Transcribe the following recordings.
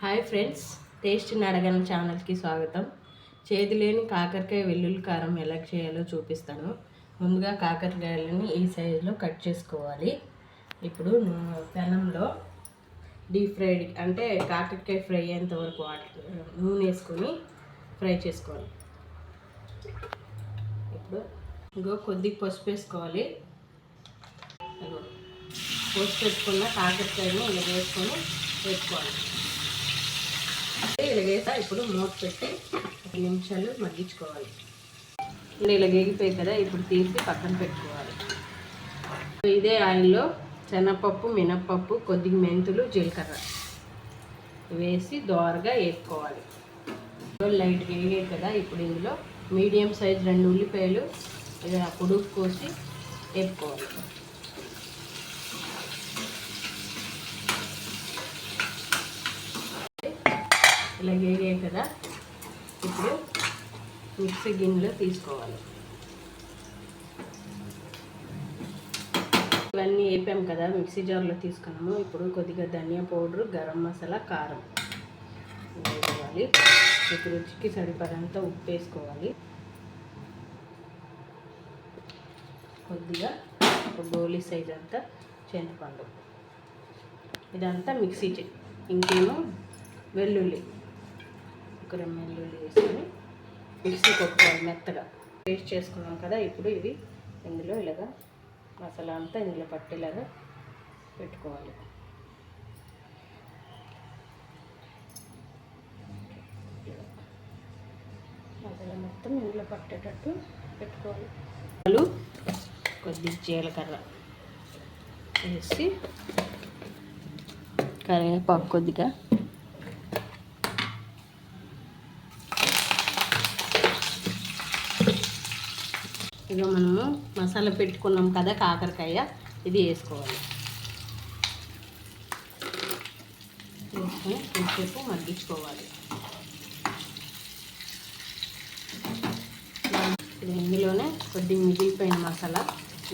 Hi friends, taste అడగన ఛానల్కి స్వాగతం. చేదులేని కాకరకాయ వెల్లుల్లి కారం ఎలా చేయాలో చూపిస్తాను. ముందుగా కాకరకాయలని ఈ సైజులో కట్ చేసుకోవాలి. ఇప్పుడు పెనంలో డీప్ ఫ్రైడ్ అంటే కాకరకాయ ఫ్రై అయ్యేంత వరకు నూనె వేసుకొని ఫ్రై చేసుకోవాలి. ఇప్పుడు కొద్దిగా పసుపు వేసుకోవాలి. పసుపు పెట్టుకున్న కాకరకాయని ఇలా వేసుకొని వేసుకోవాలి. ఇలాగేసా ఇప్పుడు మూత పెట్టి 10 నిమిషాలు మగ్గించుకోవాలి. ఇలా వేగిపోయి కదా, ఇప్పుడు తీసి పక్కన పెట్టుకోవాలి. ఇదే ఆయిల్లో శనగపప్పు, మినప్పప్పు, కొద్దిగా మెంతులు, జీలకర్ర వేసి దోరగా వేసుకోవాలి. లైట్గా వేగాయి కదా, ఇప్పుడు ఇందులో మీడియం సైజ్ 2 ఉల్లిపాయలు ఇలా పొడుగు కోసి వేసుకోవాలి. ఇలా వేగాయి కదా, ఇప్పుడు మిక్సీ గిన్నెలో తీసుకోవాలి. ఇవన్నీ వేపాం కదా, మిక్సీ జార్లో తీసుకున్నాము. ఇప్పుడు కొద్దిగా ధనియా పౌడరు, గరం మసాలా, కారం వేసుకోవాలి. ఇప్పుడు రుచికి సరిపడంత ఉప్పు వేసుకోవాలి. కొద్దిగా ఒక గోలీ సైజ్ అంతా చింతపండు, ఇదంతా మిక్సీ ఇంకేమో వెల్లుల్లి, ఒక 2 వెల్లుల్లి వేసుకొని మిక్సీ కొట్టుకోవాలి మెత్తగా. పేస్ట్ చేసుకున్నాం కదా, ఇప్పుడు ఇవి ఇందులో ఇలాగా మసాలా అంతా ఇందులో పట్టేలాగా పెట్టుకోవాలి. మసాలా మొత్తం ఇందులో పట్టేటట్టు పెట్టుకోవాలి. కొద్దిగా జీలకర్ర వేసి కరివేపాకు కొద్దిగా, ఇక మనము మసాలా పెట్టుకున్నాం కదా కాకరకాయ, ఇది వేసుకోవాలి. వేసుకొని కొంచెంసేపు మగ్గించుకోవాలి. ఇందులోనే కొద్దిగా మిగిలిపోయిన మసాలా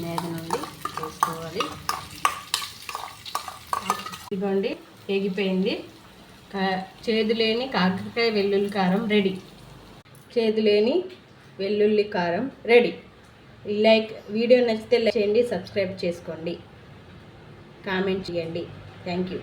మీద నుండి వేసుకోవాలి. ఇదిగోండి, వేగిపోయింది. చేదులేని కాకరకాయ వెల్లుల్లి కారం రెడీ. చేదులేని వెల్లుల్లి కారం రెడీ. వీడియో నచ్చితే లైక్ చేయండి, సబ్స్క్రైబ్ చేసుకోండి, కామెంట్ చేయండి. Thank you.